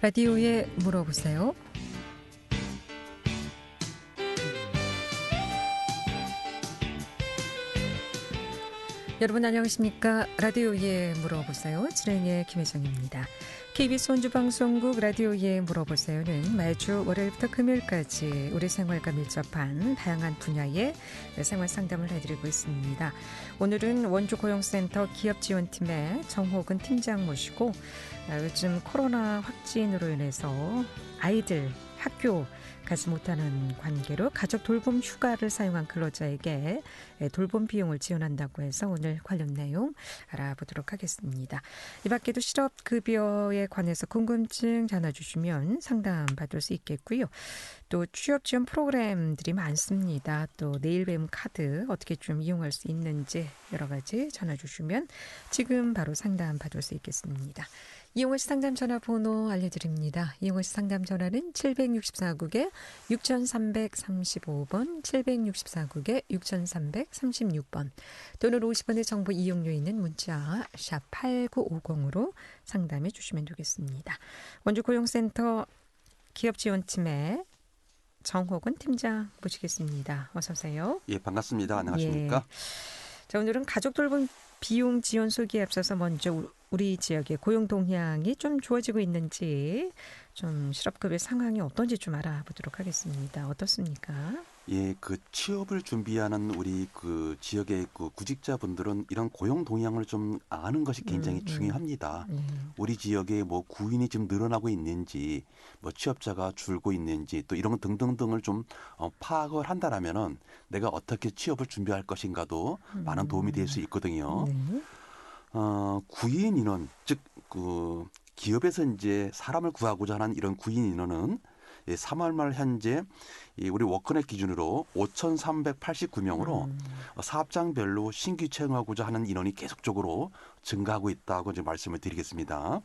라디오에 물어보세요. 여러분 안녕하십니까? 라디오에 물어보세요. 진행의 김혜정입니다. KBS 원주방송국 라디오에 물어보세요는 매주 월요일부터 금요일까지 우리 생활과 밀접한 다양한 분야의 생활 상담을 해드리고 있습니다. 오늘은 원주고용센터 기업지원팀의 정호근 팀장 모시고 요즘 코로나 확진으로 인해서 아이들 학교 가지 못하는 관계로 가족 돌봄 휴가를 사용한 근로자에게 돌봄 비용을 지원한다고 해서 오늘 관련 내용 알아보도록 하겠습니다. 이 밖에도 실업급여에 관해서 궁금증 전화 주시면 상담 받을 수 있겠고요. 또 취업 지원 프로그램들이 많습니다. 또 내일배움 카드 어떻게 좀 이용할 수 있는지 여러 가지 전화 주시면 지금 바로 상담 받을 수 있겠습니다. 이용호 씨 상담 전화번호 알려드립니다. 이용호 씨 상담 전화는 764국에 6335번, 764국에 6336번 또는 50원의 정보 이용료 있는 문자 샵 8950으로 상담해 주시면 되겠습니다. 원주고용센터 기업지원팀의 정호근 팀장 모시겠습니다. 어서 오세요. 예, 반갑습니다. 안녕하십니까? 예. 자, 오늘은 가족 돌봄 비용 지원 소개에 앞서서 먼저 우리 지역의 고용 동향이 좀 좋아지고 있는지 좀 실업급여 상황이 어떤지 좀 알아보도록 하겠습니다. 어떻습니까? 예, 그 취업을 준비하는 우리 그 지역의 그 구직자분들은 이런 고용 동향을 좀 아는 것이 굉장히 중요합니다. 우리 지역에 뭐 구인이 지금 늘어나고 있는지, 뭐 취업자가 줄고 있는지, 또 이런 등등등을 좀 파악을 한다라면은 내가 어떻게 취업을 준비할 것인가도 많은 도움이 될 수 있거든요. 네. 구인 인원, 즉 그 기업에서 이제 사람을 구하고자 하는 이런 구인 인원은 3월 말 현재 우리 워크넷 기준으로 5,389명으로 사업장별로 신규 채용하고자 하는 인원이 계속적으로 증가하고 있다고 이제 말씀을 드리겠습니다.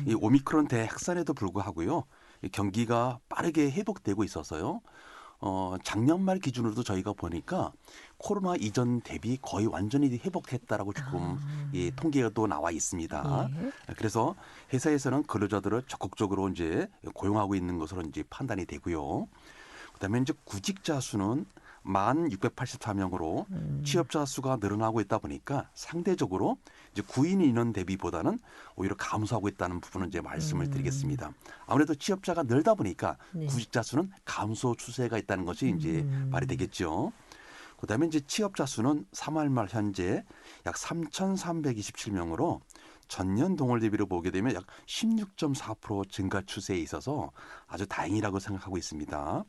이 오미크론 대확산에도 불구하고요, 이 경기가 빠르게 회복되고 있어서요. 작년 말 기준으로도 저희가 보니까 코로나 이전 대비 거의 완전히 회복했다라고 조금 통계가 또 나와 있습니다. 예. 그래서 회사에서는 근로자들을 적극적으로 이제 고용하고 있는 것으로 이제 판단이 되고요. 그다음에 이제 구직자 수는 1,684명으로 취업자 수가 늘어나고 있다 보니까 상대적으로 이제 구인 인원 대비보다는 오히려 감소하고 있다는 부분은 이제 말씀을 드리겠습니다. 아무래도 취업자가 늘다 보니까 네. 구직자 수는 감소 추세가 있다는 것이 이제 말이 되겠죠. 그다음에 이제 취업자 수는 3월 말 현재 약 3,327명으로 전년 동월 대비로 보게 되면 약 16.4% 증가 추세에 있어서 아주 다행이라고 생각하고 있습니다.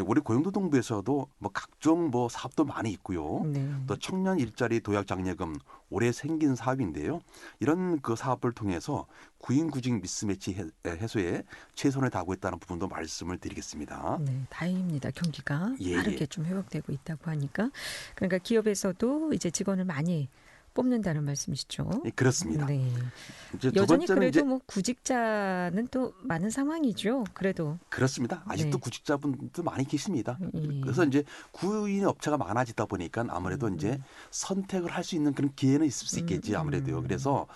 우리 고용노동부에서도 뭐 각종 뭐 사업도 많이 있고요. 네. 또 청년 일자리 도약 장려금 올해 생긴 사업인데요. 이런 그 사업을 통해서 구인 구직 미스매치 해소에 최선을 다하고 있다는 부분도 말씀을 드리겠습니다. 네, 다행입니다. 경기가 예, 빠르게 예. 좀 회복되고 있다고 하니까. 그러니까 기업에서도 이제 직원을 많이 뽑는다는 말씀이시죠? 예, 그렇습니다. 네. 이제 두 여전히 번째는 그래도 이제 뭐 구직자는 또 많은 상황이죠. 그래도. 그렇습니다. 아직도 네. 구직자분도 많이 계십니다. 예. 그래서 이제 구인 업체가 많아지다 보니까 아무래도 이제 선택을 할 수 있는 그런 기회는 있을 수 있겠지 아무래도요. 그래서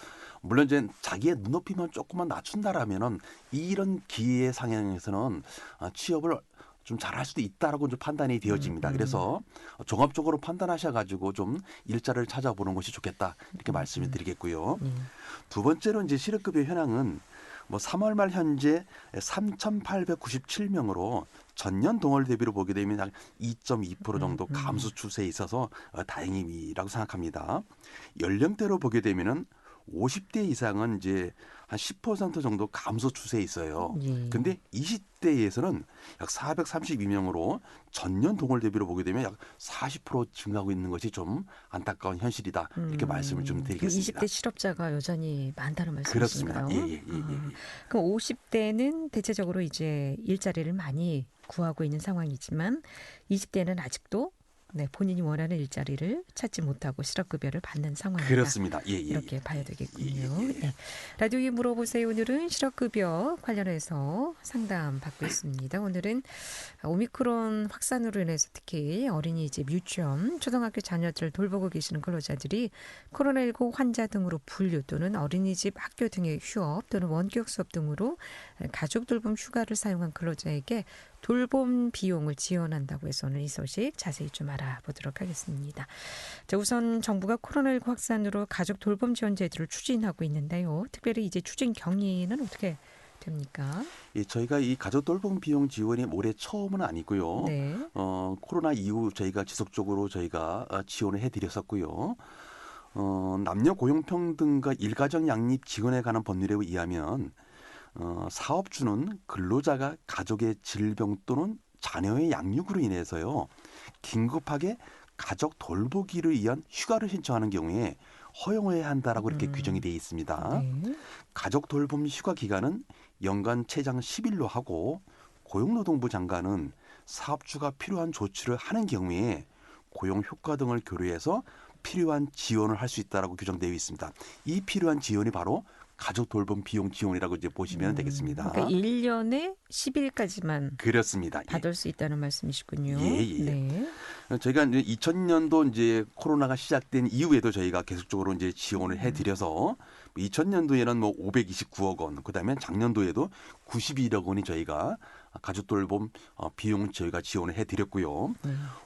물론 이제 자기의 눈높이만 조금만 낮춘다라면은 이런 기회 상황에서는 취업을 좀 잘할 수도 있다라고 좀 판단이 되어집니다. 그래서 종합적으로 판단하셔가지고 좀 일자리를 찾아보는 것이 좋겠다 이렇게 말씀을 드리겠고요. 두 번째로 이제 실업급여 현황은 뭐 3월 말 현재 3,897명으로 전년 동월 대비로 보게 되면 약 2.2% 정도 감소 추세에 있어서 다행이라고 생각합니다. 연령대로 보게 되면은 50대 이상은 이제 한 10% 정도 감소 추세에 있어요. 예. 근데 20대에서는 약 432명으로 전년 동월 대비로 보게 되면 약 40% 증가하고 있는 것이 좀 안타까운 현실이다. 이렇게 말씀을 좀 드리겠습니다. 20대 실업자가 여전히 많다는 말씀이신가요? 그렇습니다. 예. 그럼 50대는 대체적으로 이제 일자리를 많이 구하고 있는 상황이지만 20대는 아직도 네, 본인이 원하는 일자리를 찾지 못하고 실업급여를 받는 상황이다. 그렇습니다. 이렇게 봐야 되겠군요. 예. 네. 라디오에 물어보세요. 오늘은 실업급여 관련해서 상담 받고 있습니다. 오늘은 오미크론 확산으로 인해서 특히 어린이집, 유치원, 초등학교 자녀들을 돌보고 계시는 근로자들이 코로나19 환자 등으로 분류 또는 어린이집, 학교 등의 휴업 또는 원격 수업 등으로 가족 돌봄 휴가를 사용한 근로자에게 돌봄 비용을 지원한다고 해서 오늘 이 소식 자세히 좀 알아보도록 하겠습니다. 자, 우선 정부가 코로나19 확산으로 가족 돌봄 지원 제도를 추진하고 있는데요. 특별히 이제 추진 경위는 어떻게 됩니까? 예, 저희가 이 가족 돌봄 비용 지원이 올해 처음은 아니고요. 네. 코로나 이후 저희가 지속적으로 지원을 해드렸었고요. 남녀 고용평등과 일가정 양립 지원에 관한 법률에 의하면 사업주는 근로자가 가족의 질병 또는 자녀의 양육으로 인해서요. 긴급하게 가족 돌보기를 위한 휴가를 신청하는 경우에 허용해야 한다라고 이렇게 규정이 되어 있습니다. 네. 가족 돌봄 휴가 기간은 연간 최장 10일로 하고 고용노동부 장관은 사업주가 필요한 조치를 하는 경우에 고용 효과 등을 고려해서 필요한 지원을 할 수 있다라고 규정되어 있습니다. 이 필요한 지원이 바로 가족 돌봄 비용 지원이라고 이제 보시면 되겠습니다. 그러니까 1년에 10일까지만 그렇습니다. 받을 수 있다는 말씀이시군요. 예. 네. 저희가 이제 2000년도 이제 코로나가 시작된 이후에도 저희가 계속적으로 이제 지원을 해드려서 2000년도에는 뭐 529억 원, 그다음에 작년도에도 91억 원이 저희가 가족 돌봄 비용 저희가 지원을 해드렸고요.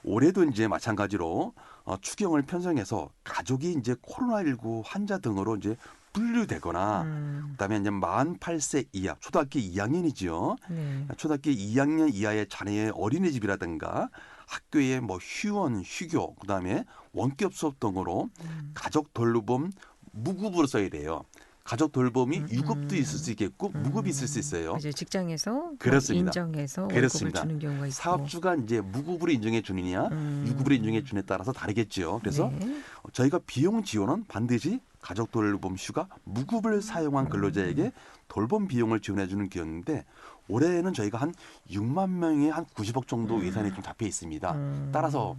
올해도 이제 마찬가지로 추경을 편성해서 가족이 이제 코로나19 환자 등으로 이제 분류되거나 그다음에 이제 만 8세 이하 초등학교 2학년이죠. 네. 초등학교 2학년 이하의 자녀의 어린이집이라든가 학교의 뭐 휴원, 휴교, 그다음에 원격 수업 등으로 가족 돌봄 무급으로 써야 돼요. 가족 돌봄이 유급도 있을 수 있겠고 무급이 있을 수 있어요. 이제 직장에서 그렇습니다. 인정해서 월급을 그렇습니다. 주는 경우가 있고 사업주가 이제 무급으로 인정해 주느냐 유급으로 인정해 주느냐에 따라서 다르겠죠. 그래서 네. 저희가 비용 지원은 반드시 가족 돌봄 휴가 무급을 사용한 근로자에게 돌봄 비용을 지원해 주는 기업인데 올해는 저희가 한 6만 명에 한 90억 정도 예산이 좀 잡혀 있습니다. 따라서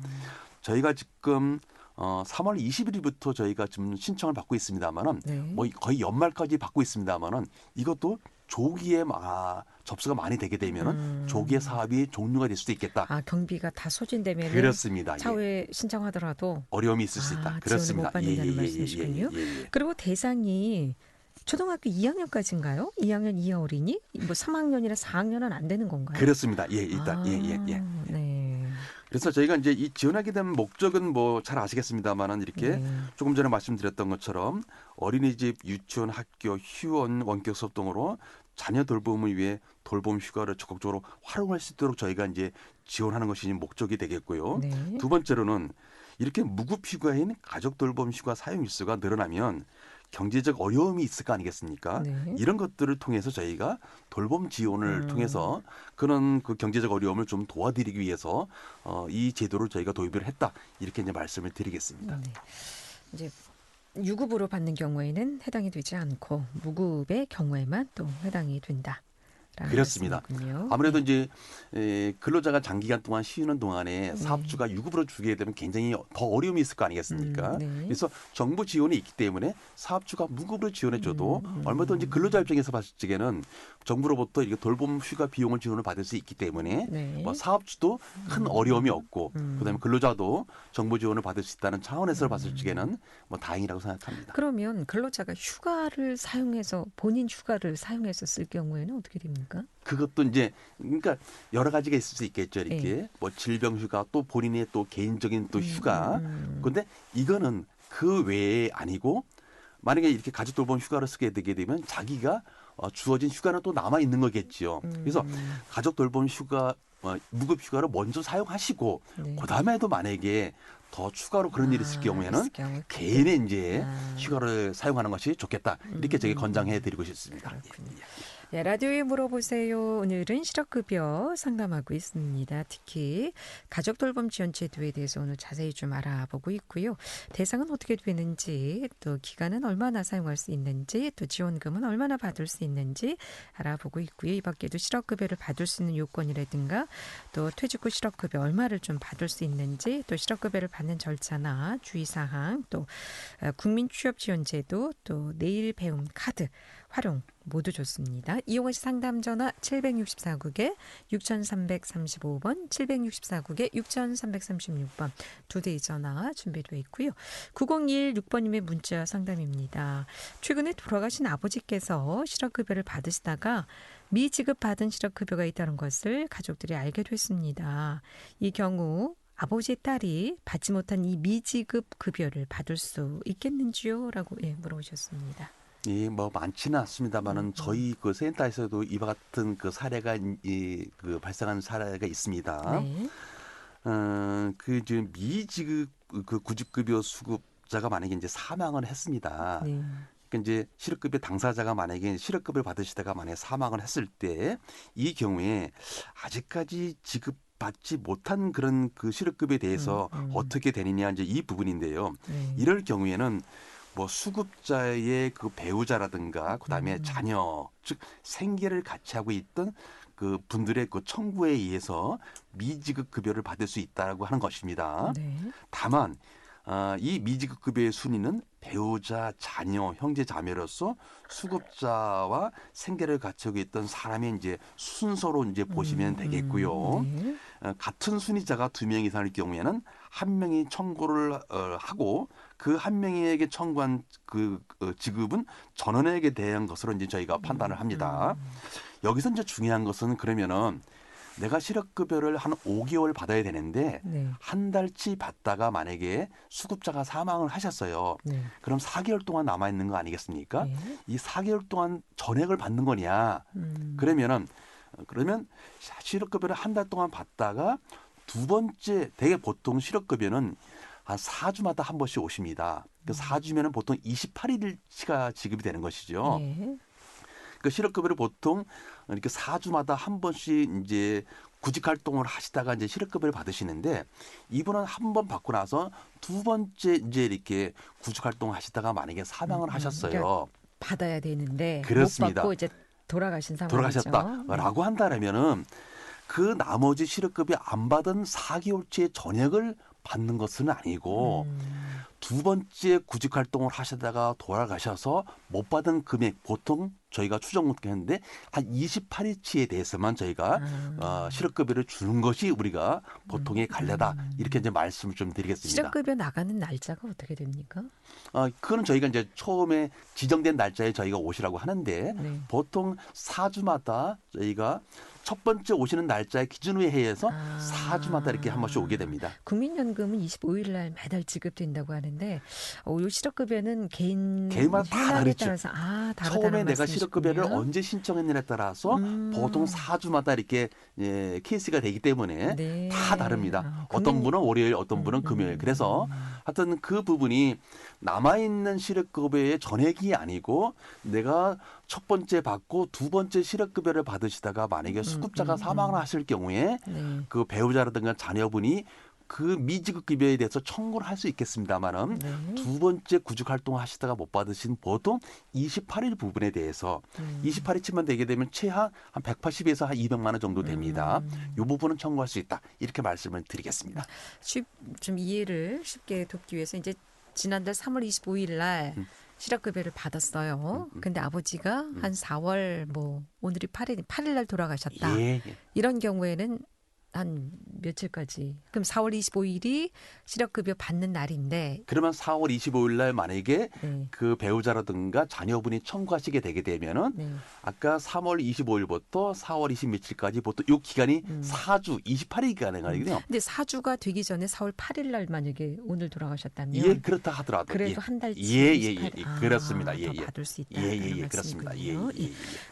저희가 지금 3월 20일부터 저희가 지금 신청을 받고 있습니다만은 네. 뭐 거의 연말까지 받고 있습니다만은 이것도 조기에 접수가 많이 되게 되면은 조기에 사업이 종료가 될 수도 있겠다. 경비가 다 소진되면 그렇습니다. 차후에 신청하더라도 어려움이 있을 수 있다. 그렇습니다. 지원을 못 받는다는 말씀이시군요. 그리고 대상이 초등학교 2학년까지인가요? 2학년 이하 어린이? 뭐 3학년이나 4학년은 안 되는 건가요? 그렇습니다. 일단 네. 그래서 저희가 이제 이 지원하게 된 목적은 뭐 잘 아시겠습니다만은 이렇게 네. 조금 전에 말씀드렸던 것처럼 어린이집, 유치원, 학교, 휴원, 원격 수업 등으로 자녀 돌봄을 위해 돌봄 휴가를 적극적으로 활용할 수 있도록 저희가 이제 지원하는 것이 목적이 되겠고요. 네. 두 번째로는 이렇게 무급 휴가인 가족 돌봄 휴가 사용 일수가 늘어나면 경제적 어려움이 있을 거 아니겠습니까? 네. 이런 것들을 통해서 저희가 돌봄 지원을 통해서 그런 그 경제적 어려움을 좀 도와드리기 위해서 이 제도를 저희가 도입을 했다. 이렇게 이제 말씀을 드리겠습니다. 네. 이제 유급으로 받는 경우에는 해당이 되지 않고 무급의 경우에만 또 해당이 된다. 그렇습니다. 말씀이군요. 아무래도 이제 근로자가 장기간 동안 쉬는 동안에 사업주가 유급으로 주게 되면 굉장히 더 어려움이 있을 거 아니겠습니까? 네. 그래서 정부 지원이 있기 때문에 사업주가 무급으로 지원해줘도 얼마든지 근로자 입장에서 봤을 적에는 정부로부터 이렇게 돌봄 휴가 비용을 지원을 받을 수 있기 때문에 네. 뭐 사업주도 큰 어려움이 없고 그다음에 근로자도 정부 지원을 받을 수 있다는 차원에서 봤을 적에는 뭐 다행이라고 생각합니다. 그러면 근로자가 휴가를 사용해서 본인 휴가를 사용해서 쓸 경우에는 어떻게 됩니까? 그것도 이제 그러니까 여러 가지가 있을 수 있겠죠. 이렇게 뭐 질병 휴가 또 본인의 또 개인적인 또 휴가. 그런데 이거는 그 외에 아니고 만약에 이렇게 가족 돌봄 휴가를 쓰게 되게 되면 자기가 주어진 휴가는 또 남아 있는 거겠지요. 그래서 가족 돌봄 휴가 무급 휴가를 먼저 사용하시고 네. 그다음에도 만약에 더 추가로 그런 일이 있을 경우에는 있을 경우 개인의 이제 휴가를 사용하는 것이 좋겠다. 이렇게 제가 권장해 드리고 싶습니다. 그렇군요. 네, 라디오에 물어보세요. 오늘은 실업급여 상담하고 있습니다. 특히 가족 돌봄 지원 제도에 대해서 오늘 자세히 좀 알아보고 있고요. 대상은 어떻게 되는지, 또 기간은 얼마나 사용할 수 있는지, 또 지원금은 얼마나 받을 수 있는지 알아보고 있고요. 이 밖에도 실업급여를 받을 수 있는 요건이라든가, 또 퇴직 후 실업급여 얼마를 좀 받을 수 있는지, 또 실업급여를 받는 절차나 주의사항, 또 국민취업지원제도, 또 내일 배움 카드 활용 모두 좋습니다. 이용하시 상담 전화 764국에 6335번, 764국에 6336번 두 대의 전화 준비되어 있고요. 9016번님의 문자 상담입니다. 최근에 돌아가신 아버지께서 실업급여를 받으시다가 미지급받은 실업급여가 있다는 것을 가족들이 알게 됐습니다. 이 경우 아버지의 딸이 받지 못한 이 미지급 급여를 받을 수 있겠는지요? 라고 물어보셨습니다. 예, 뭐 많지는 않습니다만은 저희 그 센터에서도 이와 같은 그 사례가 그 발생한 사례가 있습니다. 네. 그 지금 미지급 그 구직급여 수급자가 만약에 이제 사망을 했습니다. 네. 그러니까 이제 실업급여 당사자가 만약에 실업급여를 받으시다가 만약에 사망을 했을 때 이 경우에 아직까지 지급받지 못한 그런 그 실업급여에 대해서 어떻게 되느냐 이제 이 부분인데요. 네. 이럴 경우에는 뭐 수급자의 그 배우자라든가 그다음에 자녀 즉 생계를 같이 하고 있던 그 분들의 그 청구에 의해서 미지급 급여를 받을 수 있다라고 하는 것입니다. 네. 다만 이 미지급 급여의 순위는 배우자, 자녀, 형제, 자매로서 수급자와 생계를 같이 하고 있던 사람의 이제 순서로 이제 보시면 되겠고요. 네. 같은 순위자가 2명 이상일 경우에는 한 명이 청구를 하고 그 한 명에게 청구한 그 지급은 전원에게 대한 것으로 이제 저희가 판단을 합니다. 여기서 이제 중요한 것은 그러면은 내가 실업급여를 한 5개월 받아야 되는데 네. 한 달치 받다가 만약에 수급자가 사망을 하셨어요. 네. 그럼 4개월 동안 남아 있는 거 아니겠습니까? 네. 이 4개월 동안 전액을 받는 거냐? 그러면 실업급여를 한 달 동안 받다가 두 번째 대개 보통 실업급여는 한 4주마다 한 번씩 오십니다. 그 4주면은 보통 28일치가 지급이 되는 것이죠. 네. 그 실업급여를 보통 이렇게 4주마다 한 번씩 이제 구직 활동을 하시다가 이제 실업급여를 받으시는데 이분은 한 번 받고 나서 두 번째 이제 이렇게 구직 활동을 하시다가 만약에 사망을 하셨어요. 그러니까 받아야 되는데 그렇습니다. 못 받고 이제 돌아가신 상황이죠. 돌아가셨다라고 한다면은 그 나머지 실업급여 안 받은 4개월치의 전액을 받는 것은 아니고 두 번째 구직 활동을 하시다가 돌아가셔서 못 받은 금액 보통 저희가 추정했는데 한 28일치에 대해서만 저희가 실업급여를 주는 것이 우리가 보통의 관례다 이렇게 이제 말씀을 좀 드리겠습니다. 실업급여 나가는 날짜가 어떻게 됩니까? 그거는 저희가 이제 처음에 지정된 날짜에 저희가 오시라고 하는데 네. 보통 4주마다 저희가 첫 번째 오시는 날짜에 기준으로 해서 4주마다 이렇게 한 번씩 오게 됩니다. 국민연금은 25일 날 매달 지급된다고 하는데 이 실업급여는 개인마다 다 현황에 다르죠. 따라서 다르다는 처음에 내가 말씀이시군요. 실업급여를 언제 신청했느냐에 따라서 보통 4주마다 이렇게 케이스가 되기 때문에 네. 다 다릅니다. 어떤 분은 월요일, 어떤 분은 금요일. 그래서 하여튼 그 부분이 남아있는 실업급여의 전액이 아니고 내가 첫 번째 받고 두 번째 실업급여를 받으시다가 만약에 수급자가 사망을 하실 경우에 네. 그 배우자라든가 자녀분이 그 미지급급여에 대해서 청구를 할 수 있겠습니다만은 네. 두 번째 구직 활동을 하시다가 못 받으신 보통 28일 부분에 대해서 28일치만 되게 되면 최하 한 180에서 한 200만 원 정도 됩니다. 이 부분은 청구할 수 있다. 이렇게 말씀을 드리겠습니다. 좀 이해를 쉽게 돕기 위해서 이제 지난달 3월 25일 날 실업급여를 받았어요. 근데 아버지가 한 4월 오늘이 8일 날 돌아가셨다. 예. 이런 경우에는 한 며칠까지? 그럼 4월 25일이 실업급여 받는 날인데. 그러면 4월 25일 날 만약에 네. 그 배우자라든가 자녀분이 청구하시게 되게 되면은 네. 아까 3월 25일부터 4월 20 며칠까지 보통 이 기간이 4주 28일이 가능하거든요. 근데 4주가 되기 전에 4월 8일 날 만약에 오늘 돌아가셨다면 예, 그렇다 하더라도 그래도 한 달치 예, 그렇습니다. 더 받을 수 있다. 그렇습니다.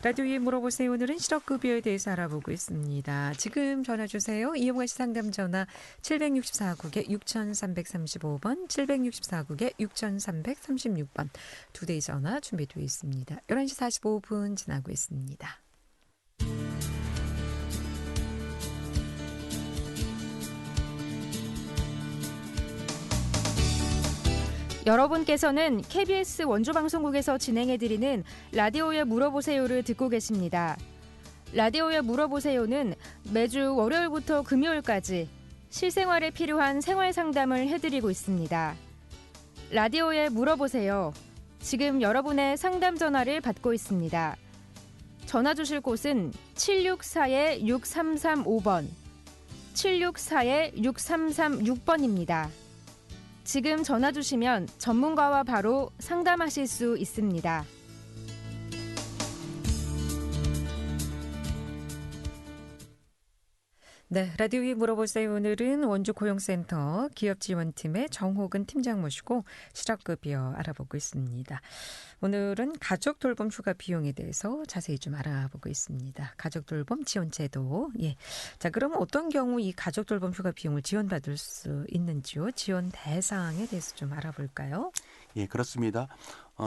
라디오에 물어보세요. 오늘은 실업급여에 대해서 알아보고 있습니다. 지금 전화 주세요. 이용하시 상담 전화 764국에 6335번, 764국에 6336번 두 대의 전화 준비되어 있습니다. 11시 45분 지나고 있습니다. 여러분께서는 KBS 원주방송국에서 진행해드리는 라디오에 물어보세요를 듣고 계십니다. 라디오에 물어보세요는 매주 월요일부터 금요일까지 실생활에 필요한 생활 상담을 해드리고 있습니다. 라디오에 물어보세요. 지금 여러분의 상담 전화를 받고 있습니다. 전화 주실 곳은 764-6335번, 764-6336번입니다. 지금 전화 주시면 전문가와 바로 상담하실 수 있습니다. 네, 라디오에 물어보세요. 오늘은 원주고용센터 기업지원팀의 정호근 팀장 모시고 실업급여 알아보고 있습니다. 오늘은 가족 돌봄 휴가 비용에 대해서 자세히 좀 알아보고 있습니다. 가족 돌봄 지원 제도. 예. 자, 그러면 어떤 경우 이 가족 돌봄 휴가 비용을 지원받을 수 있는지요? 지원 대상에 대해서 좀 알아볼까요? 예, 그렇습니다.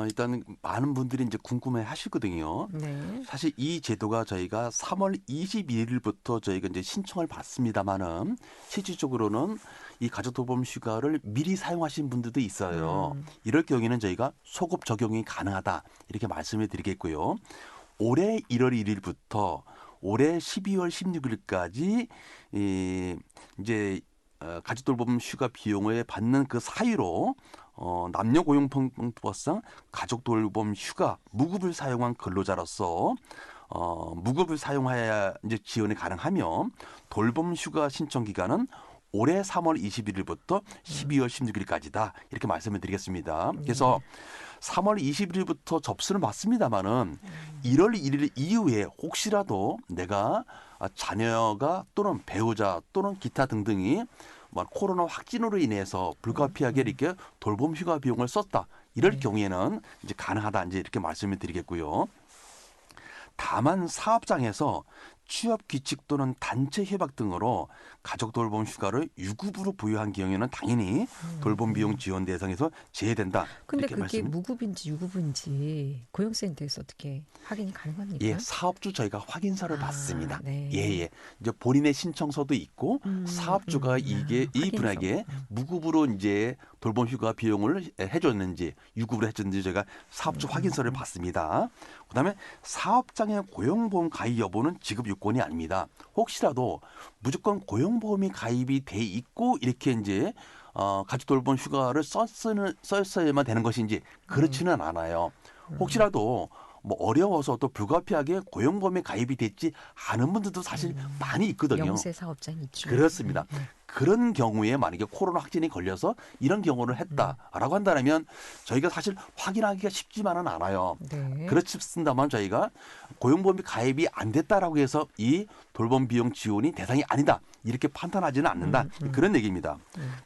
일단 많은 분들이 이제 궁금해 하시거든요. 네. 사실 이 제도가 저희가 3월 21일부터 저희가 이제 신청을 받습니다만은 실질적으로는 이 가족돌봄 휴가를 미리 사용하신 분들도 있어요. 이럴 경우에는 저희가 소급 적용이 가능하다 이렇게 말씀을 드리겠고요. 올해 1월 1일부터 올해 12월 16일까지 이제 가족돌봄 휴가 비용을 받는 그 사유로 남녀고용평등법상 가족돌봄 휴가 무급을 사용한 근로자로서 무급을 사용해야 이제 지원이 가능하며 돌봄 휴가 신청 기간은 올해 3월 21일부터 12월 16일까지다 이렇게 말씀을 드리겠습니다. 그래서 3월 21일부터 접수는 받습니다만은 1월 1일 이후에 혹시라도 내가 자녀가 또는 배우자 또는 기타 등등이 코로나 확진으로 인해서 불가피하게 이렇게 돌봄 휴가 비용을 썼다. 이럴 경우에는 이제 가능하다 이제 이렇게 말씀을 드리겠고요. 다만 사업장에서 취업 규칙 또는 단체 협약 등으로 가족 돌봄 휴가를 유급으로 부여한 경우에는 당연히 돌봄 비용 지원 대상에서 제외된다. 근데 그게 무급인지 유급인지 고용센터에서 어떻게 확인이 가능합니까? 예, 사업주 저희가 확인서를 받습니다. 네. 예. 이제 본인의 신청서도 있고 사업주가 이분에게 무급으로 이제 돌봄 휴가 비용을 해줬는지 유급으로 해줬는지 저희가 사업주 확인서를 받습니다. 그다음에 사업장의 고용보험 가입 여부는 지급 요건이 아닙니다. 혹시라도 무조건 고용보험이 가입이 돼 있고 이렇게 이제 가족돌봄 휴가를 썼어야만 되는 것인지 그렇지는 않아요. 혹시라도 어려워서 또 불가피하게 고용보험에 가입이 됐지 않은 분들도 사실 많이 있거든요. 영세 사업장이 있죠. 그렇습니다. 그런 경우에 만약에 코로나 확진이 걸려서 이런 경우를 했다라고 한다면 저희가 사실 확인하기가 쉽지만은 않아요. 네. 그렇습니다만 저희가 고용보험이 가입이 안 됐다라고 해서 이 돌봄 비용 지원이 대상이 아니다. 이렇게 판단하지는 않는다. 그런 얘기입니다.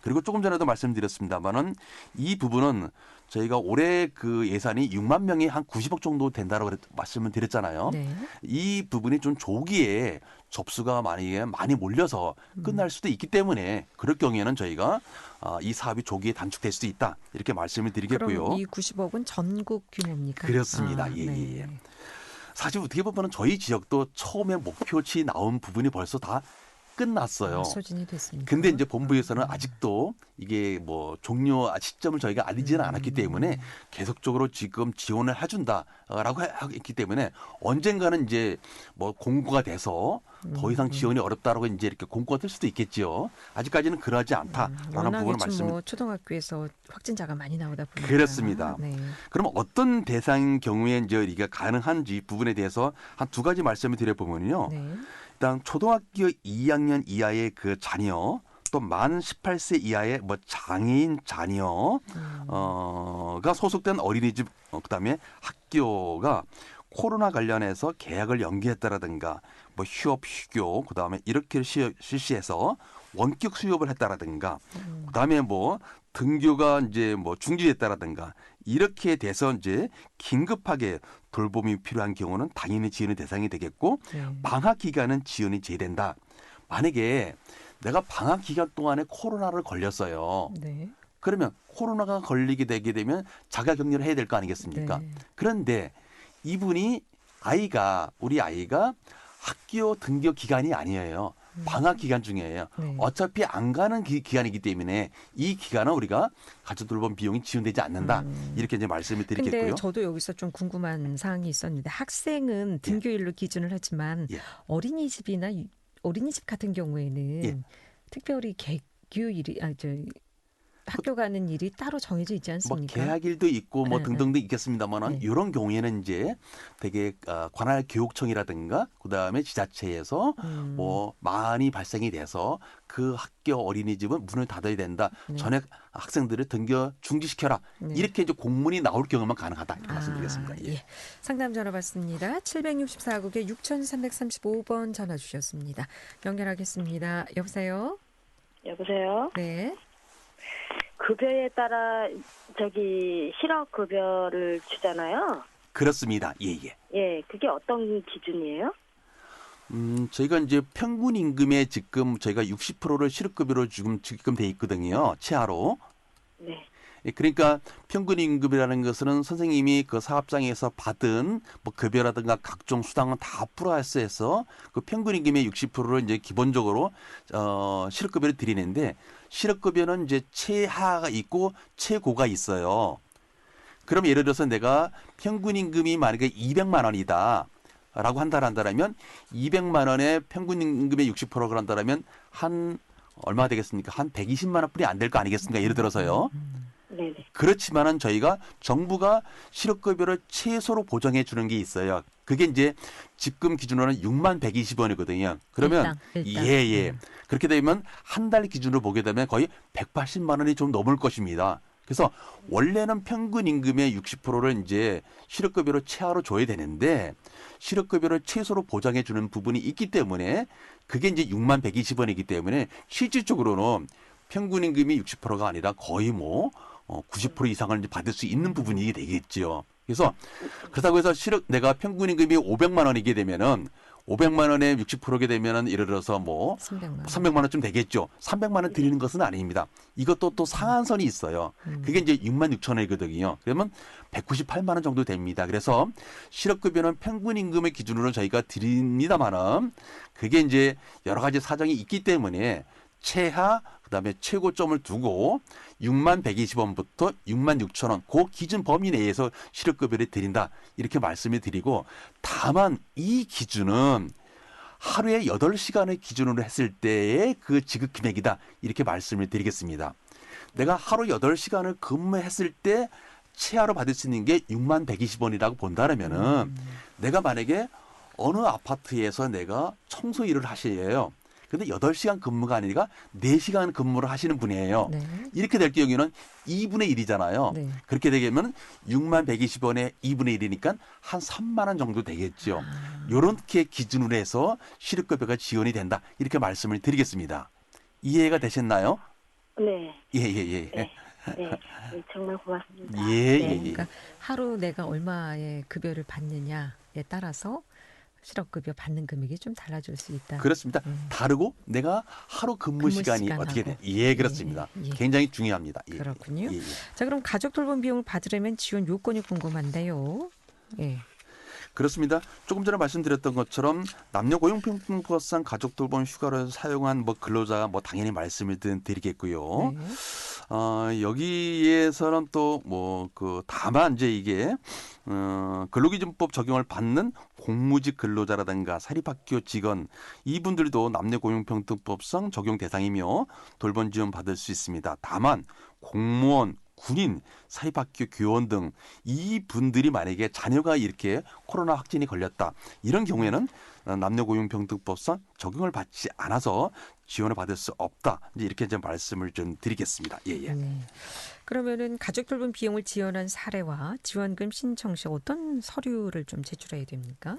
그리고 조금 전에도 말씀드렸습니다만은 이 부분은 저희가 올해 그 예산이 6만 명이 한 90억 정도 된다고 말씀을 드렸잖아요. 네. 이 부분이 좀 조기에 접수가 많이 몰려서 끝날 수도 있기 때문에 그럴 경우에는 저희가 이 사업이 조기에 단축될 수도 있다. 이렇게 말씀을 드리겠고요. 그럼 이 90억은 전국 규모입니까? 그렇습니다. 네. 예. 사실 어떻게 보면 저희 지역도 처음에 목표치 나온 부분이 벌써 다 끝났어요. 소진이 됐습니다. 근데 이제 본부에서는 아직도 이게 종료 시점을 저희가 알리지는 않았기 때문에 계속적으로 지금 지원을 해준다라고 했기 때문에 언젠가는 이제 공고가 돼서 더 이상 지원이 어렵다라고 이제 이렇게 공고가 될 수도 있겠지요. 아직까지는 그러지 않다라는 부분을 말씀. 초등학교에서 확진자가 많이 나오다 보니까 그렇습니다. 네. 그럼 어떤 대상 경우에 이제 이게 가능한지 부분에 대해서 한 두 가지 말씀을 드려보면요. 네. 일단 초등학교 2학년 이하의 그 자녀 또 만 18세 이하의 장애인 자녀가 소속된 어린이집 그다음에 학교가 코로나 관련해서 계약을 연기했다라든가 휴업 휴교 그다음에 이렇게 실시해서 원격 수업을 했다라든가 그다음에 등교가 이제 중지됐다라든가 이렇게 돼서 이제 긴급하게 돌봄이 필요한 경우는 당연히 지원의 대상이 되겠고 방학 기간은 지원이 제외된다. 만약에 내가 방학 기간 동안에 코로나를 걸렸어요. 네. 그러면 코로나가 걸리게 되게 되면 자가격리를 해야 될 거 아니겠습니까? 네. 그런데 이분이 우리 아이가 학교 등교 기간이 아니에요. 방학 기간 중이에요. 네. 어차피 안 가는 기간이기 때문에 이 기간은 우리가 가족 돌봄 비용이 지원되지 않는다. 이렇게 이제 말씀을 근데 드리겠고요. 저도 여기서 좀 궁금한 사항이 있었는데 학생은 등교일로 기준을 하지만 예. 어린이집이나 어린이집 같은 경우에는 예. 특별히 개교일이 학교 가는 일이 따로 정해져 있지 뭐 않습니까? 개학일도 있고 뭐 네, 등등도 있겠습니다만은 네. 이런 경우에는 이제 되게 관할 교육청이라든가 그다음에 지자체에서 뭐 많이 발생이 돼서 그 학교 어린이집은 문을 닫아야 된다. 네. 전액 학생들을 등교 중지시켜라. 네. 이렇게 이제 공문이 나올 경우만 가능하다. 이렇게 말씀드리겠습니다. 예. 예. 상담 전화 받습니다. 764국에 6335번 전화 주셨습니다. 연결하겠습니다. 여보세요? 여보세요? 네. 급여에 따라 실업 급여를 주잖아요. 그렇습니다. 예, 예. 예, 그게 어떤 기준이에요? 저희가 이제 평균 임금에 지금 저희가 60%를 실업급여로 지금 돼 있거든요. 최하로. 네. 예, 그러니까 평균 임금이라는 것은 선생님이 그 사업장에서 받은 뭐 급여라든가 각종 수당은 다 플러스해서 그 평균 임금의 60%를 이제 기본적으로 실업급여를 드리는데 실업급여는 이제 최하가 있고 최고가 있어요. 그럼 예를 들어서 내가 평균 임금이 만약에 200만 원이다. 라고 한다면 200만 원에 평균 임금의 60%가 한다면 한 얼마가 되겠습니까? 한 120만 원뿐이 안 될 거 아니겠습니까? 예를 들어서요. 네네. 그렇지만은 저희가 정부가 실업급여를 최소로 보장해 주는 게 있어요. 그게 이제 지금 기준으로는 6만 120원이거든요. 그러면 일당. 예. 그렇게 되면 한 달 기준으로 보게 되면 거의 180만 원이 좀 넘을 것입니다. 그래서 원래는 평균 임금의 60%를 이제 실업급여로 최하로 줘야 되는데 실업급여를 최소로 보장해 주는 부분이 있기 때문에 그게 이제 6만 120원이기 때문에 실질적으로는 평균 임금이 60%가 아니라 거의 뭐 90% 이상을 이제 받을 수 있는 부분이 되겠죠. 그래서 그렇다고 해서 내가 평균 임금이 500만 원이게 되면은 500만 원에 60%게 되면은 예를 들어서 뭐 300만 원쯤 되겠죠. 300만 원 드리는 것은 아닙니다. 이것도 또 상한선이 있어요. 그게 이제 6만 6천 원이거든요. 그러면 198만 원 정도 됩니다. 그래서 실업급여는 평균 임금의 기준으로 저희가 드립니다만은 그게 이제 여러 가지 사정이 있기 때문에 최하 그다음에 최고점을 두고 6만 120원부터 6만 6천 원 그 기준 범위 내에서 실업급여를 드린다 이렇게 말씀을 드리고 다만 이 기준은 하루에 8시간을 기준으로 했을 때의 그 지급 금액이다 이렇게 말씀을 드리겠습니다. 내가 하루 8시간을 근무했을 때 최하로 받을 수 있는 게 6만 120원이라고 본다면은 내가 만약에 어느 아파트에서 내가 청소 일을 하시려요. 근데 8시간 근무가 아니라 4시간 근무를 하시는 분이에요. 네. 이렇게 될 경우에는 2분의 1이잖아요. 네. 그렇게 되면 6만 120원에 2분의 1이니까 한 3만 원 정도 되겠죠. 이렇게 기준으로 해서 실업급여가 지원이 된다. 이렇게 말씀을 드리겠습니다. 이해가 되셨나요? 네. 예. 네. 정말 고맙습니다. 예. 그러니까 하루 내가 얼마의 급여를 받느냐에 따라서 실업급여 받는 금액이 좀 달라질 수 있다. 그렇습니다. 다르고 내가 하루 근무 시간이 시간하고. 어떻게 돼? 예, 그렇습니다. 예. 굉장히 중요합니다. 예. 그렇군요. 예. 자, 그럼 가족 돌봄 비용을 받으려면 지원 요건이 궁금한데요. 예. 그렇습니다. 조금 전에 말씀드렸던 것처럼 남녀 고용평등법상 가족 돌봄 휴가를 사용한 뭐 근로자가 뭐 당연히 말씀을 드리겠고요. 네. 여기에서는 또 뭐 다만 이제 이게 근로기준법 적용을 받는 공무직 근로자라든가 사립학교 직원 이분들도 남녀 고용평등법상 적용 대상이며 돌봄 지원 받을 수 있습니다. 다만 공무원 군인, 사립학교 교원 등 이분들이 만약에 자녀가 이렇게 코로나 확진이 걸렸다. 이런 경우에는 남녀고용평등법상 적용을 받지 않아서 지원을 받을 수 없다. 이렇게 이제 말씀을 좀 드리겠습니다. 예. 네. 그러면은 가족 돌봄 비용을 지원한 사례와 지원금 신청 시 어떤 서류를 좀 제출해야 됩니까?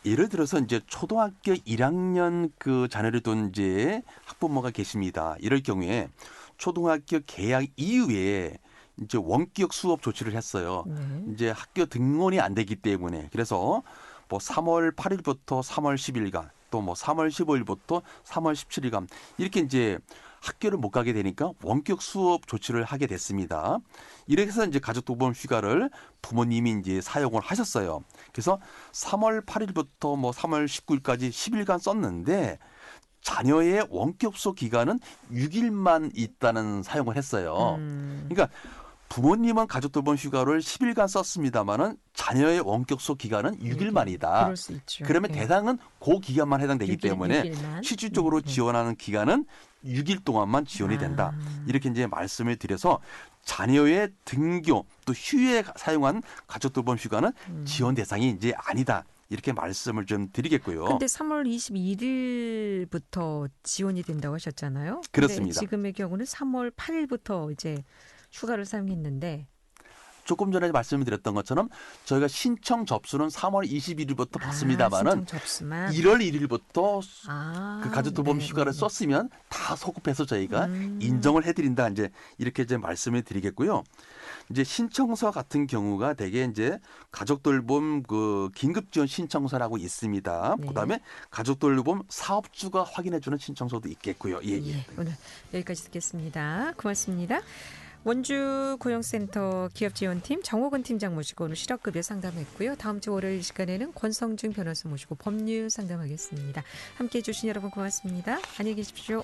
예를 들어서 이제 초등학교 1학년 그 자녀를 둔 이제 학부모가 계십니다. 이럴 경우에 초등학교 개학 이후에 이제 원격 수업 조치를 했어요. 네. 이제 학교 등원이 안 되기 때문에 그래서 뭐 3월 8일부터 3월 10일간 또 뭐 3월 15일부터 3월 17일간 이렇게 이제 학교를 못 가게 되니까 원격 수업 조치를 하게 됐습니다. 이렇게 해서 이제 가족돌봄 휴가를 부모님이 이제 사용을 하셨어요. 그래서 3월 8일부터 뭐 3월 19일까지 10일간 썼는데 자녀의 원격소 기간은 6일만 있다는 사용을 했어요. 그러니까 부모님은 가족돌봄 휴가를 10일간 썼습니다마는 자녀의 원격소 기간은 6일만이다. 그럴 수 있죠. 그러면 예. 대상은 그 기간만 해당되기 때문에 6일만. 실질적으로 지원하는 기간은 6일 동안만 지원이 된다. 이렇게 이제 말씀을 드려서 자녀의 등교 또 휴에 사용한 가족돌봄 휴가는 지원 대상이 이제 아니다. 이렇게 말씀을 좀 드리겠고요. 근데 3월 22일부터 지원이 된다고 하셨잖아요. 그렇습니다. 근데 지금의 경우는 3월 8일부터 이제 휴가를 사용했는데 조금 전에 말씀을 드렸던 것처럼 저희가 신청 접수는 3월 21일부터 받습니다마는 신청 접수만 1월 1일부터 그 가족돌봄 네, 휴가를 네. 썼으면 다 소급해서 저희가 인정을 해드린다. 이제 이렇게 이제 말씀을 드리겠고요. 이제 신청서 같은 경우가 대개 이제 가족돌봄 그 긴급지원 신청서라고 있습니다. 네. 그다음에 가족돌봄 사업주가 확인해주는 신청서도 있겠고요. 예, 예. 예, 오늘 여기까지 듣겠습니다. 고맙습니다. 원주 고용센터 기업지원팀 정호근 팀장 모시고 오늘 실업급여 상담했고요. 다음 주 월요일 이 시간에는 권성준 변호사 모시고 법률 상담하겠습니다. 함께해 주신 여러분 고맙습니다. 안녕히 계십시오.